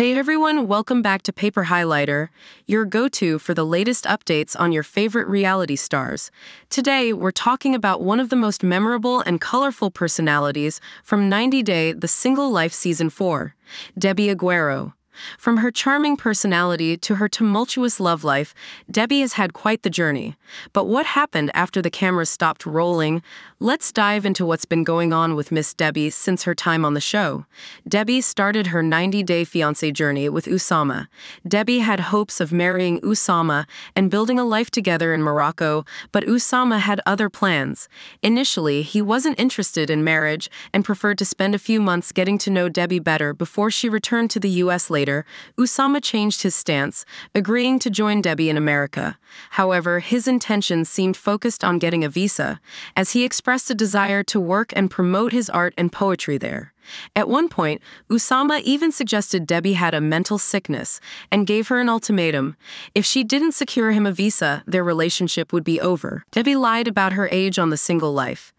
Hey everyone, welcome back to Paper Highlighter, your go-to for the latest updates on your favorite reality stars. Today, we're talking about one of the most memorable and colorful personalities from 90 Day The Single Life Season 4, Debbie Aguero. From her charming personality to her tumultuous love life, Debbie has had quite the journey. But what happened after the cameras stopped rolling? Let's dive into what's been going on with Miss Debbie since her time on the show. Debbie started her 90-day fiancé journey with Oussama. Debbie had hopes of marrying Oussama and building a life together in Morocco, but Oussama had other plans. Initially, he wasn't interested in marriage and preferred to spend a few months getting to know Debbie better before she returned to the U.S. later. Oussama changed his stance, agreeing to join Debbie in America. However, his intentions seemed focused on getting a visa, as he expressed a desire to work and promote his art and poetry there. At one point, Oussama even suggested Debbie had a mental sickness and gave her an ultimatum. If she didn't secure him a visa, their relationship would be over. Debbie lied about her age on The Single Life.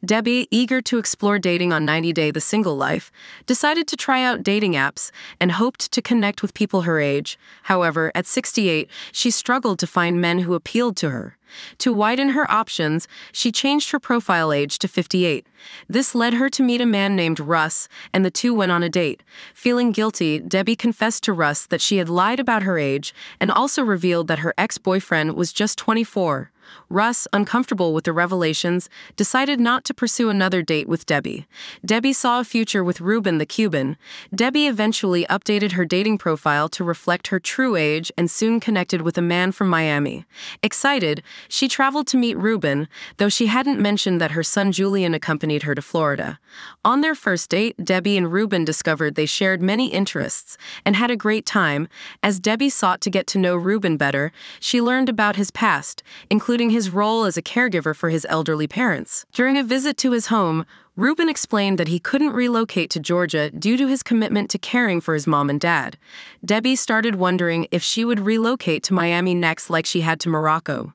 Debbie, eager to explore dating on 90 Day The Single Life, decided to try out dating apps and hoped to connect with people her age. However, at 68, she struggled to find men who appealed to her. To widen her options, she changed her profile age to 58. This led her to meet a man named Russ, and the two went on a date. Feeling guilty, Debbie confessed to Russ that she had lied about her age and also revealed that her ex-boyfriend was just 24. Russ, uncomfortable with the revelations, decided not to pursue another date with Debbie. Debbie saw a future with Ruben the Cuban. Debbie eventually updated her dating profile to reflect her true age and soon connected with a man from Miami. Excited, she traveled to meet Ruben, though she hadn't mentioned that her son Julian accompanied her to Florida. On their first date, Debbie and Ruben discovered they shared many interests and had a great time. As Debbie sought to get to know Ruben better, she learned about his past, including his role as a caregiver for his elderly parents. During a visit to his home, Ruben explained that he couldn't relocate to Georgia due to his commitment to caring for his mom and dad. Debbie started wondering if she would relocate to Miami next like she had to Morocco.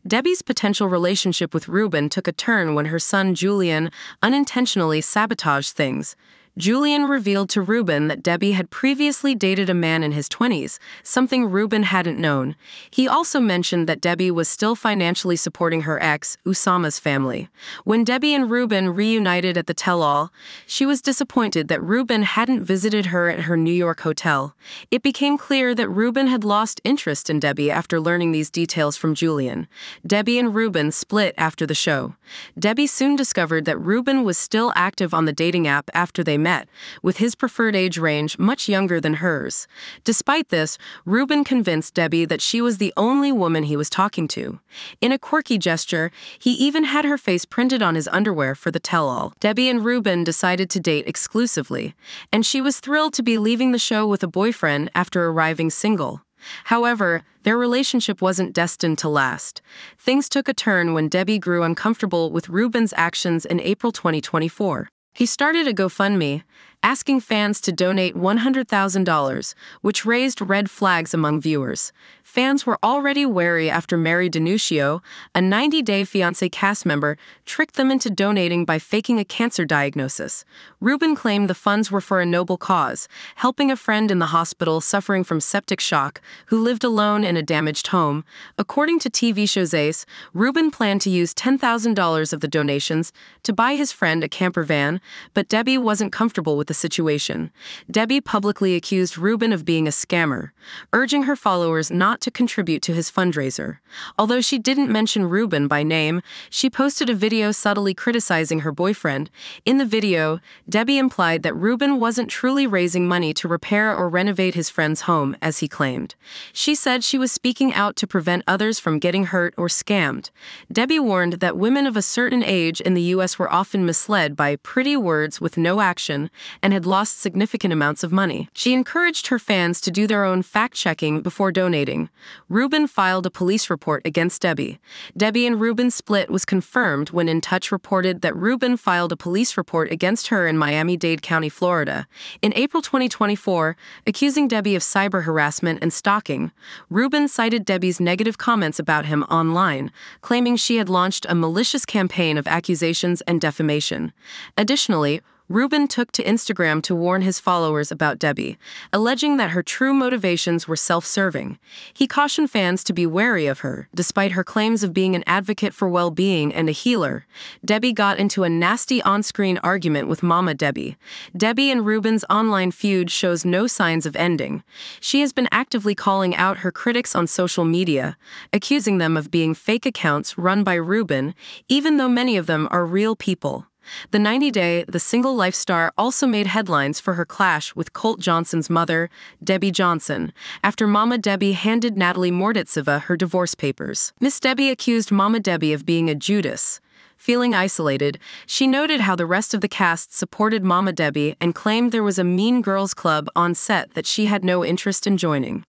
Debbie's potential relationship with Ruben took a turn when her son Julian unintentionally sabotaged things. Julian revealed to Ruben that Debbie had previously dated a man in his 20s, something Ruben hadn't known. He also mentioned that Debbie was still financially supporting her ex, Oussama's family. When Debbie and Ruben reunited at the tell-all, she was disappointed that Ruben hadn't visited her at her New York hotel. It became clear that Ruben had lost interest in Debbie after learning these details from Julian. Debbie and Ruben split after the show. Debbie soon discovered that Ruben was still active on the dating app after they met, with his preferred age range much younger than hers. Despite this, Ruben convinced Debbie that she was the only woman he was talking to. In a quirky gesture, he even had her face printed on his underwear for the tell-all. Debbie and Ruben decided to date exclusively, and she was thrilled to be leaving the show with a boyfriend after arriving single. However, their relationship wasn't destined to last. Things took a turn when Debbie grew uncomfortable with Ruben's actions in April 2024. He started a GoFundMe, asking fans to donate $100,000, which raised red flags among viewers. Fans were already wary after Mary Denuccio, a 90-Day Fiancé cast member, tricked them into donating by faking a cancer diagnosis. Ruben claimed the funds were for a noble cause, helping a friend in the hospital suffering from septic shock who lived alone in a damaged home. According to TV show Ace, Ruben planned to use $10,000 of the donations to buy his friend a camper van, but Debbie wasn't comfortable with the situation. Debbie publicly accused Ruben of being a scammer, urging her followers not to contribute to his fundraiser. Although she didn't mention Ruben by name, she posted a video subtly criticizing her boyfriend. In the video, Debbie implied that Ruben wasn't truly raising money to repair or renovate his friend's home, as he claimed. She said she was speaking out to prevent others from getting hurt or scammed. Debbie warned that women of a certain age in the U.S. were often misled by pretty words with no action and had lost significant amounts of money. She encouraged her fans to do their own fact-checking before donating. Ruben filed a police report against Debbie. Debbie and Ruben's split was confirmed when In Touch reported that Ruben filed a police report against her in Miami-Dade County, Florida, in April 2024, accusing Debbie of cyber harassment and stalking. Ruben cited Debbie's negative comments about him online, claiming she had launched a malicious campaign of accusations and defamation. Additionally, Ruben took to Instagram to warn his followers about Debbie, alleging that her true motivations were self-serving. He cautioned fans to be wary of her, despite her claims of being an advocate for well-being and a healer. Debbie got into a nasty on-screen argument with Mama Debbie. Debbie and Ruben's online feud shows no signs of ending. She has been actively calling out her critics on social media, accusing them of being fake accounts run by Ruben, even though many of them are real people. The 90-day, the single life star also made headlines for her clash with Colt Johnson's mother, Debbie Johnson, after Mama Debbie handed Natalie Morditseva her divorce papers. Miss Debbie accused Mama Debbie of being a Judas. Feeling isolated, she noted how the rest of the cast supported Mama Debbie and claimed there was a Mean Girls Club on set that she had no interest in joining.